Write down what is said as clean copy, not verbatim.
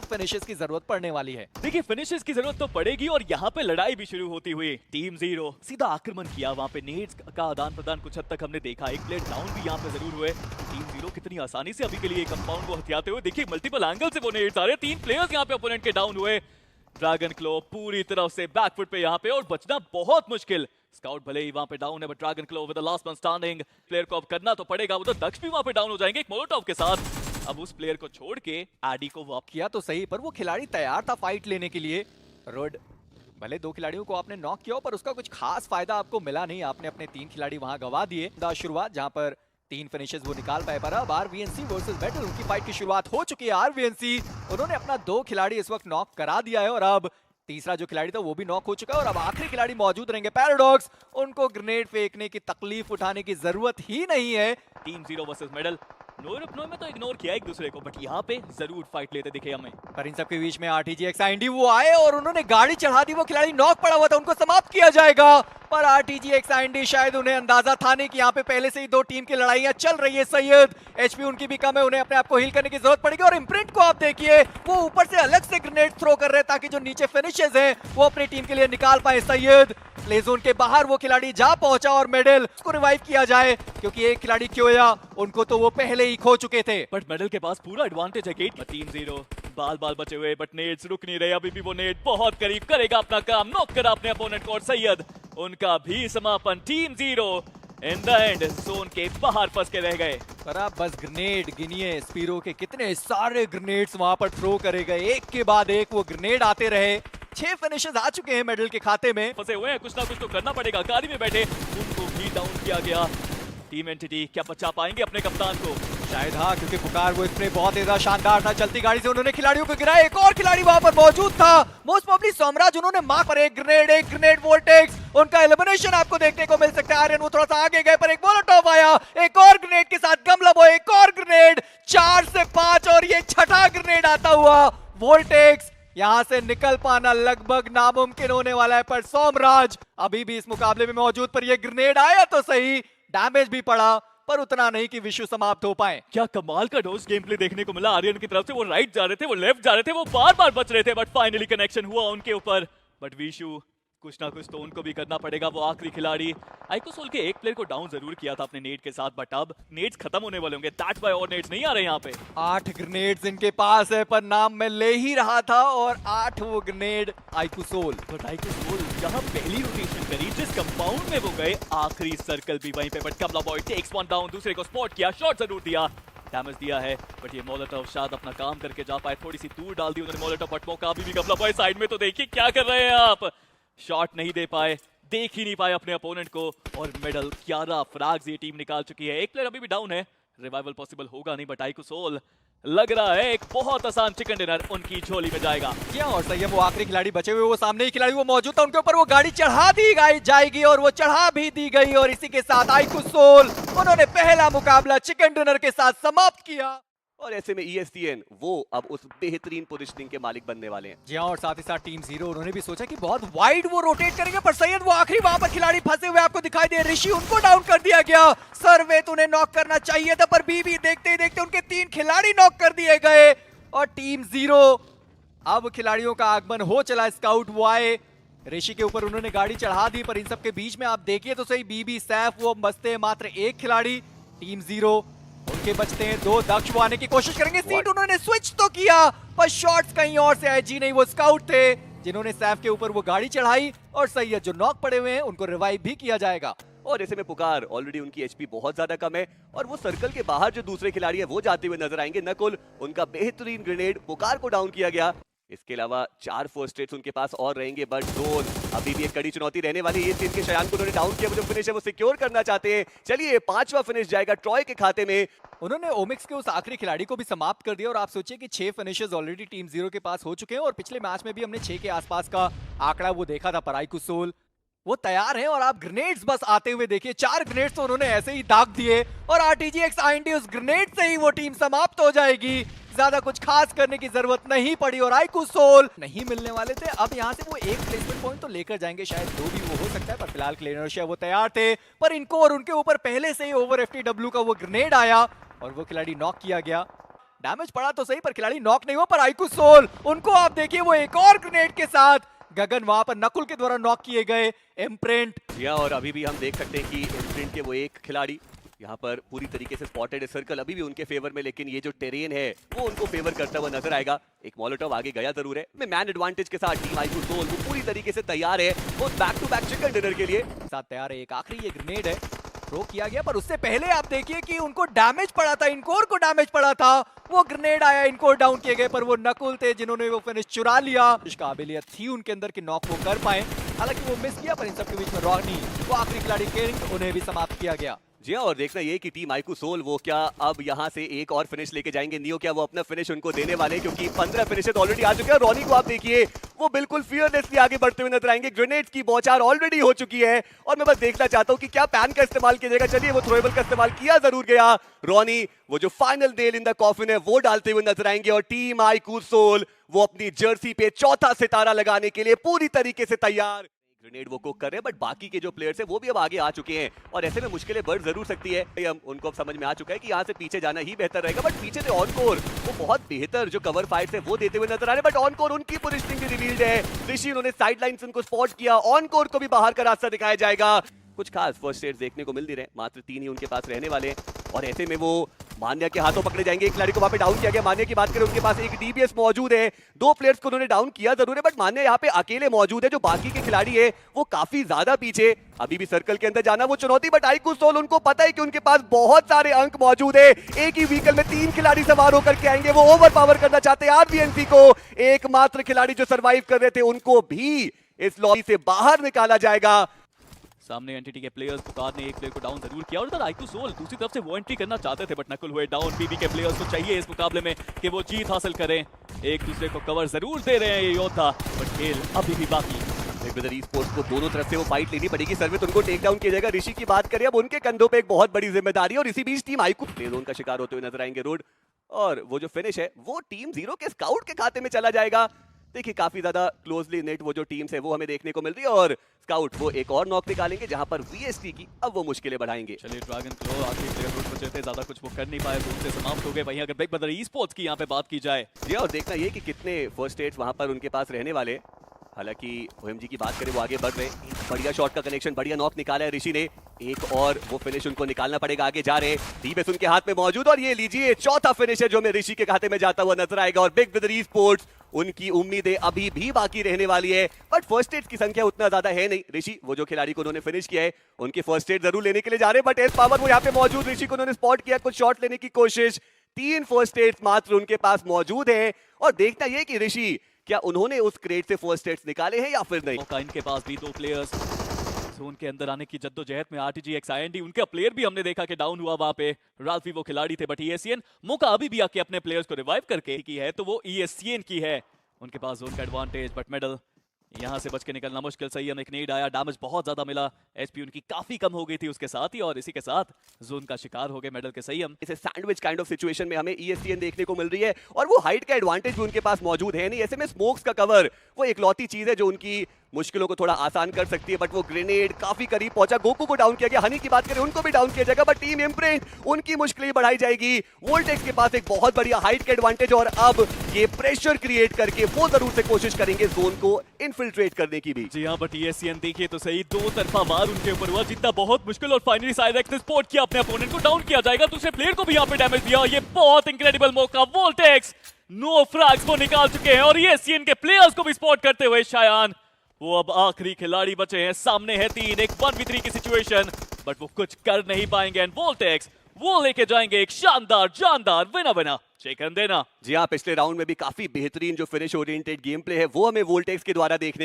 Finishes की जरूरत पड़ने वाली है। देखिए फिनिशेस की जरूरत तो पड़ेगी और यहाँ पे लड़ाई भी शुरू होती हुई। टीम जीरो सीधा आक्रमण किया, वहाँ पे नेड्स का आदान प्रदान कुछ हद तक हमने देखा। एक प्लेयर डाउन भी यहाँ पे जरूर हुए। टीम जीरो कितनी आसानी से अभी के लिए कंपाउंड को हथियाते हुए, देखिए मल्टीपल एंगल से वो नेड्स आ रहे हैं। 3 प्लेयर्स यहाँ पे ओपोनेंट के डाउन हुए। ड्रैगन क्लो पूरी तरफ से बैकफुट पे यहाँ पे और बचना बहुत मुश्किल। स्काउट भले ही वहां पे डाउन है but dragon claw with the last one standing. Player को अब करना तो पड़ेगा, वो तो दक्ष भी वहां पे डाउन हो जाएंगे एक मोलोटॉव के साथ। अब उस प्लेयर को छोड़ के एडी को वापस किया तो सही, पर वो खिलाड़ी तैयार था फाइट लेने के लिए। रोड भले 2 खिलाड़ियों को आपने नॉक किया पर उसका कुछ खास फायदा आपको मिला नहीं। आपने अपने 3 खिलाड़ी वहां गवा दिए। शुरुआत जहां पर 3 फिनिशेस वो निकाल पाए, पर अब आरवीएनसी वर्सेस बैटल उनकी फाइट की शुरुआत हो चुकी है। आरवीएनसी उन्होंने अपना 2 खिलाड़ी इस वक्त नॉक करा दिया है और अब तीसरा जो खिलाड़ी था वो भी नॉक हो चुका है और अब आखिरी खिलाड़ी मौजूद रहेंगे पैराडॉक्स। उनको ग्रेनेड फेंकने की तकलीफ उठाने की जरूरत ही नहीं है। Team zero versus medal. नो में तो इग्नोर किया एक दूसरे को, बट यहाँ पे जरूर फाइट लेते दिखे हमें। पर इन सबके बीच में आरटीजीएक्स आईएनडी वो आए और उन्होंने गाड़ी चढ़ा दी। वो खिलाड़ी नॉक पड़ा हुआ था, उनको समाप्त किया जाएगा। पर आरटीजीएक्स आईएनडी शायद उन्हें अंदाजा था नहीं कि यहाँ पे पहले से ही 2 टीम की लड़ाइयां चल रही है। सैयद एचपी उनकी भी कम है, उन्हें अपने आप को हील करने की जरूरत पड़ेगी। और इम्प्रिंट को आप देखिए, वो ऊपर से अलग से ग्रेनेड थ्रो कर रहे हैं ताकि जो नीचे फिनिशेस हैं वो अपनी टीम के लिए निकाल पाए। सैयद प्ले जोन के बाहर वो खिलाड़ी जा पहुंचा और मेडल उसको रिवाइव किया जाए क्योंकि एक खिलाड़ी क्योया उनको तो वो पहले ही खो चुके थे। बट मेडल के पास पूरा एडवांटेज है गेट। टीम जीरो बाल बचे हुए बट नेड्स रुक नहीं रहे। अभी भी वो नेड बहुत करीब करेगा अपना काम, नॉक करा अपने अपोनेंट को और सैयद उनका भी समापन। Team zero in the end zone के बाहर फंस के रह गए। पर आप बस ग्रेनेड गिनिए, स्पीरो के कितने सारे ग्रेनेड्स वहां पर थ्रो करे गए, एक के बाद एक वो ग्रेनेड आते रहे। 6 फिनिशेस आ चुके हैं मेडल के खाते में। फंसे हुए हैं, कुछ ना कुछ तो करना पड़ेगा। गाड़ी में बैठे उनको भी डाउन किया गया। टीम एंटिटी क्या बचा पाएंगे अपने कप्तान को? शायद हाँ, क्योंकि पुकार वो स्प्रे बहुत ज्यादा शानदार था। चलती गाड़ी से उन्होंने खिलाड़ियों को गिराया। एक और खिलाड़ी वहां पर मौजूद था, मोस्ट प्रोबब्ली सोमराज। उन्होंने मार पर एक ग्रेनेड वोल्टेक्स, उनका एलिमिनेशन आपको देखने को मिल सकता है। आर्यन वो थोड़ा सा आगे गए पर एक मोलोटॉव आया, एक और ग्रेनेड के साथ गमला बॉय, एक और ग्रेनेड। 4 से 5 और ये छठा ग्रेनेड आता हुआ। वोल्टेक्स यहां से निकल पाना लगभग नामुमकिन होने वाला है, पर सोमराज अभी भी इस मुकाबले में मौजूद। पर ये ग्रेनेड आया तो सही, डैमेज भी पड़ा पर उतना नहीं कि विश्व समाप्त हो पाए। क्या कमाल का डोज गेम प्ले देखने को मिला आर्यन की तरफ से। वो राइट जा रहे थे, वो लेफ्ट जा रहे थे, वो बार बच रहे थे बट फाइनली कनेक्शन हुआ उनके ऊपर। बट विशु कुछ ना कुछ तो उनको भी करना पड़ेगा। वो आखिरी खिलाड़ी आइकोसोल के एक प्लेयर को डाउन जरूर किया था अपने नेट के साथ, बट अब नेट्स खत्म होने वाले होंगे। दैट्स व्हाई और नेट्स नहीं आ रहे यहाँ पे। 8 ग्रेनेड्स इनके पास है, पर नाम मैं ले ही रहा था और 8 वो ग्रेनेड आइकोसोल। बट आइकोसोल जहाँ पहली रोटेशन करी, जिस कंपाउंड में वो गए, आखिरी सर्कल भी वहीं पे। But Kamla boy takes 1 down, दूसरे को स्पॉट किया, शॉट जरूर दिया, डैमेज दिया है। बट ये मोलोटॉव शायद अपना काम करके जा पाए। थोड़ी सी दूर डाल दी उन्होंने मोलोटॉव, बट मौका अभी भी कमला बॉय साइड में। तो देखिए क्या कर रहे हैं आप, शॉट नहीं दे पाए, देख ही नहीं पाए अपने अपोनेंट को। और मेडल 11 फ्रैग्स ये टीम निकाल चुकी है। एक प्लेयर अभी भी डाउन है, रिवाइवल पॉसिबल होगा नहीं, बट आइकोसोल लग रहा है एक बहुत आसान चिकन डिनर उनकी झोली में जाएगा। क्या और सही है, वो आखिरी खिलाड़ी बचे हुए, वो सामने ही खिलाड़ी वो मौजूद था, उनके ऊपर वो गाड़ी चढ़ा दी जाएगी और वो चढ़ा भी दी गई। और इसी के साथ आइकोसोल उन्होंने पहला मुकाबला चिकन डिनर के साथ समाप्त किया। और ऐसे में ESTN वो अब उस बेहतरीन पोजीशनिंग के मालिक बनने वाले हैं। जी हाँ, और साथ ही साथ टीम जीरो उन्होंने भी सोचा कि बहुत वाइड वो रोटेट करेंगे, पर सैयद वो आखिरी वहां पर खिलाड़ी फंसे हुए आपको दिखाई दे। ऋषि उनको डाउन कर दिया गया। सर्वेत उन्हें नॉक करना चाहिए था, पर बीबी देखते ही देखते उनके 3 खिलाड़ी नॉक कर दिए गए। और टीम जीरो अब खिलाड़ियों का आगमन हो चला। स्काउट वो आए, ऋषि के ऊपर उन्होंने गाड़ी चढ़ा दी, पर इन सबके बीच में आप देखिए तो सही, बीबी सैफ वो बचते हैं मात्र 1 खिलाड़ी। टीम जीरो उनके बचते हैं 2, दक्ष वो आने की कोशिश करेंगे। सीट उन्होंने स्विच तो किया पर शॉट्स कहीं और से आए। जी नहीं, वो स्काउट थे जिन्होंने सैफ के ऊपर वो गाड़ी चढ़ाई। और सैयद जो नॉक पड़े हुए हैं उनको रिवाइव भी किया जाएगा। और ऐसे में पुकार ऑलरेडी उनकी एचपी बहुत ज्यादा कम है और वो सर्कल के बाहर जो दूसरे खिलाड़ी है वो जाते हुए नजर आएंगे। नकुल उनका बेहतरीन ग्रेनेड, पुकार को डाउन किया गया। इसके अलावा 4 फर्स्ट एड्स उनके पास और रहेंगे, बट ड्रोन अभी भी एक कड़ी चुनौती रहने वाली है। इनके शयान को उन्होंने डाउन किया, वो जो फिनिश है वो सिक्योर करना चाहते हैं। चलिए 5वां फिनिश जाएगा ट्रॉय के खाते में। उन्होंने ओमिक्स के उस आखिरी खिलाड़ी को भी समाप्त कर दिया। और आप सोचिए कि 6 फिनिशेस ऑलरेडी टीम जीरो के पास हो चुके हैं और पिछले मैच में भी हमने 6 के आसपास का आंकड़ा वो देखा था। पर आइकोसोल वो तैयार हैं और आप ग्रेनेड्स बस आते हुए देखिए। 4 ग्रेनेड्स तो उन्होंने ऐसे ही दाग दिए और आरटीजीएक्स आईएनडी उस ग्रेनेड से ही वो टीम समाप्त हो जाएगी। ज्यादा कुछ खास करने की जरूरत नहीं पड़ी और आइकोसोल नहीं मिलने वाले थे। अब यहां से वो एक प्लेसमेंट पॉइंट तो लेकर जाएंगे, शायद 2 भी वो हो सकता है, पर फिलहाल क्लेनर्शिया वो तैयार थे। पर इनको और उनके ऊपर पहले से ही ओवर एफटीडब्ल्यू का वो ग्रेनेड आया और वो खिलाड़ी नॉक किया गया। डैमेज पड़ा तो सही पर खिलाड़ी नॉक नहीं हुआ। पर आईकू सोल उनको आप देखिए वो एक और ग्रेनेड के साथ गगन वहां पर नकुल के द्वारा नॉक किए गए। इम्प्रिंट और अभी भी हम देख सकते हैं कि इम्प्रिंट के वो एक खिलाड़ी यहाँ पर पूरी तरीके से स्पॉटेड है। सर्कल अभी भी उनके फेवर में, लेकिन ये जो टेरेन है वो उनको फेवर करता हुआ नजर आएगा। एक मोलोटोव आगे गया जरूर है। मैन एडवांटेज के साथ टीम आईकू सोल वो पूरी तरीके से तैयार है वो back to back chicken dinner के लिए साथ तैयार है। एक आखिरी ये ग्रेनेड है थ्रो किया गया, पर उससे पहले आप देखिए कि उनको डैमेज पड़ा था, इनकोर को डैमेज पड़ा था। वो ग्रेनेड आया, इनकोर डाउन किए गए, पर वो नकुल थे जिन्होंने वो फिनिश चुरा लिया। काबिलियत थी उनके अंदर कि नॉक वो कर पाए, हालांकि वो मिस किया। पर इन सबके बीच में रॉनी वो आखिरी खिलाड़ी केरिंग, उन्हें भी समाप्त किया गया। जी हाँ, और देखना ये कि टीम आईकू सोल वो क्या अब यहाँ से एक और फिनिश लेके जाएंगे। नियो क्या वो अपना फिनिश उनको देने वाले हैं, क्योंकि 15 फिनिशेस ऑलरेडी आ चुके हैं। रॉनी को आप देखिए वो बिल्कुल फियरलेसली आगे बढ़ते हुए नजर आएंगे। ग्रेनेड्स की बौछार ऑलरेडी हो चुकी है और मैं बस देखना चाहता हूँ कि क्या पैन का इस्तेमाल किया जाएगा। चलिए वो थ्रोएबल का इस्तेमाल किया जरूर गया। रॉनी वो जो final nail in the coffin है वो डालते हुए नजर आएंगे और टीम आईकू सोल वो अपनी जर्सी पे चौथा सितारा लगाने के लिए पूरी तरीके से तैयार। ग्रेनेड वो कुक कर रहे हैं, बट बाकी के जो प्लेयर्स हैं वो भी अब आगे आ चुके हैं और ऐसे में मुश्किलें बढ़ जरूर सकती है। हम उनको अब समझ में आ चुका है कि यहाँ से पीछे जाना ही बेहतर रहेगा। बट पीछे से ऑनकोर वो बहुत बेहतर जो कवर फाइट्स है वो देते हुए नजर आ रहे हैं। बट ऑनकोर उनकी पोजीशनिंग भी रिवील्ड है। ऋषि उन्होंने साइडलाइन से उनको स्पॉट किया। ऑनकोर को भी बाहर का रास्ता दिखाया जाएगा। कुछ खास फर्स्ट एड देखने को मिल नहीं रहे, मात्र 3 ही उनके पास रहने वाले हैं और ऐसे में वो मान्या के हाथों पकड़े जाएंगे। एक खिलाड़ी को वहां पे डाउन किया गया। मान्या की बात करें, उनके पास एक डीबीएस मौजूद है। 2 प्लेयर्स को उन्होंने डाउन किया जरूर है, बट मान्या यहाँ पे अकेले मौजूद है। जो बाकी के खिलाड़ी है वो काफी ज्यादा पीछे, अभी भी सर्कल के अंदर जाना वो चुनौती। बट आईकू सोल उनको पता है कि उनके पास बहुत सारे अंक मौजूद है। एक ही व्हीकल में 3 खिलाड़ी सवार होकर के आएंगे। वो ओवर पावर करना चाहते हैं आरबीएनसी को। एकमात्र खिलाड़ी जो सर्वाइव कर रहे थे उनको भी इस लॉबी से बाहर निकाला जाएगा। सामने एंटिटी के प्लेयर्स पुकार ने एक प्लेयर को डाउन जरूर किया और इधर आईकू सोल दूसरी तरफ से वो एंट्री करना चाहते थे, बट नकुल हुए डाउन। बीबी के प्लेयर्स को चाहिए इस मुकाबले में कि वो जीत हासिल करें। एक दूसरे को कवर जरूर दे रहे हैं ये योद्धा, बट खेल अभी भी बाकी। स्पोर्ट्स को दोनों तरफ से वो फाइट लेनी पड़ेगी। सर्विस उनको टेक डाउन किया जाएगा। ऋषि की बात करें, अब उनके कंधों पे एक बहुत बड़ी जिम्मेदारी है और इसी बीच टीम आईकू प्ले जोन का शिकार होते हुए नजर आएंगे रोड, और वो जो फिनिश है वो टीम 0 के स्काउट के खाते में चला जाएगा। देखिए काफी ज्यादा क्लोजली नेट वो जो टीम्स है वो हमें देखने को मिल रही है और स्काउट वो एक और नॉक निकालेंगे जहां पर वीएसटी की अब वो मुश्किलें बढ़ाएंगे। चलिए ड्रैगन क्लो आखिरी प्लेयर रूट बचे थे, ज्यादा कुछ वो कर नहीं पाए, रूट से समाप्त हो गए। वहीं अगर बिग ब्रदर ई स्पोर्ट्स की यहाँ पे बात की जाए, जी और देखना ये कि कितने फर्स्ट एड्स वहां पर उनके पास रहने वाले। हालांकि ओएमजी की बात करें वो आगे बढ़ रहे, बढ़िया शॉट का कनेक्शन, बढ़िया नॉक निकाला है ऋषि ने। एक और वो फिनिश उनको निकालना पड़ेगा। आगे जा रहे, डीबीएस उनके हाथ में मौजूद और ये लीजिए चौथा फिनिश है जो हमें ऋषि के खाते में जाता हुआ नजर आएगा। और बिग ब्रदर ई स्पोर्ट्स उनकी उम्मीदें अभी भी बाकी रहने वाली है, बट फर्स्ट एड की संख्या उतना ज्यादा है नहीं। ऋषि वो जो खिलाड़ी को उन्होंने फिनिश किया है उनके फर्स्ट एड जरूर लेने के लिए जा रहे हैं, बट एस पावर वो यहाँ पे मौजूद। ऋषि को उन्होंने स्पॉट किया, कुछ शॉट लेने की कोशिश। 3 फर्स्ट एड्स मात्र उनके पास मौजूद है और देखना यह कि ऋषि क्या उन्होंने उस क्रेट से फर्स्ट एड्स निकाले हैं या फिर नहीं। मौका इनके पास भी 2 प्लेयर्स जोन के अंदर आने की जद्दोजहद में आरटीजी एक्सआईएनडी उनका प्लेयर भी हमने देखा कि डाउन हुआ वहां पे। राल्फी वो खिलाड़ी थे, बट ईएससीएन मौका अभी भी आके अपने प्लेयर्स को रिवाइव करके की है तो वो ईएससीएन की है। उनके पास जोन का एडवांटेज, बट मेडल यहां से बच के निकलना मुश्किल। सही हम एक नीड आया, डैमेज बहुत ज्यादा मिला, एचपी उनकी काफी कम हो गई थी उसके साथ ही, और इसी के साथ जोन का शिकार हो गए मेडल के। सही हम इसे सैंडविच काइंड ऑफ सिचुएशन में हमें ईएससीएन देखने को मिल रही है और वो हाइट का एडवांटेज भी उनके पास मौजूद है नहीं। ऐसे में स्मोक्स का कवर वो इकलौती चीज है जो उनकी मुश्किलों को थोड़ा आसान कर सकती है, बट वो ग्रेनेड काफी करीब पहुंचा। गोकू को डाउन किया गया, हनी की बात करें उनको भी डाउन किया जाएगा, बट टीम इम्प्रिंट उनकी मुश्किलें बढ़ाई जाएगी। वोल्टेक्स के पास एक बहुत बढ़िया हाइट का एडवांटेज और अब ये प्रेशर क्रिएट करके वो जरूर से कोशिश करेंगे जोन को इन्फिल्ट्रेट करने की भी। जी हाँ, बट ईएससीएन देखिए तो सही, 2 तरफा वार उनके ऊपर हुआ, जीतना बहुत मुश्किल और फाइनली साइरेक्स ने स्पॉट किया अपने अपोनेंट को, डाउन किया जाएगा। दूसरे प्लेयर को भी यहाँ पे डैमेज दिया। ये बहुत इंक्रेडिबल मौका, वोल्टेक्स नो फ्रैग्स वो निकाल चुके हैं और ईएससीएन के प्लेयर्स को भी स्पॉट करते हुए शायान वो अब आखिरी खिलाड़ी बचे हैं। सामने है 3, एक 1v3 की सिचुएशन, बट वो कुछ कर नहीं पाएंगे एंड वोल्टेक्स वो लेके जाएंगे एक शानदार जानदार विना चिकन देना। जी हाँ, पिछले राउंड में भी काफी बेहतरीन जो फिनिश ओरिएंटेड गेम प्ले है वो हमें वोल्टेक्स के द्वारा देखने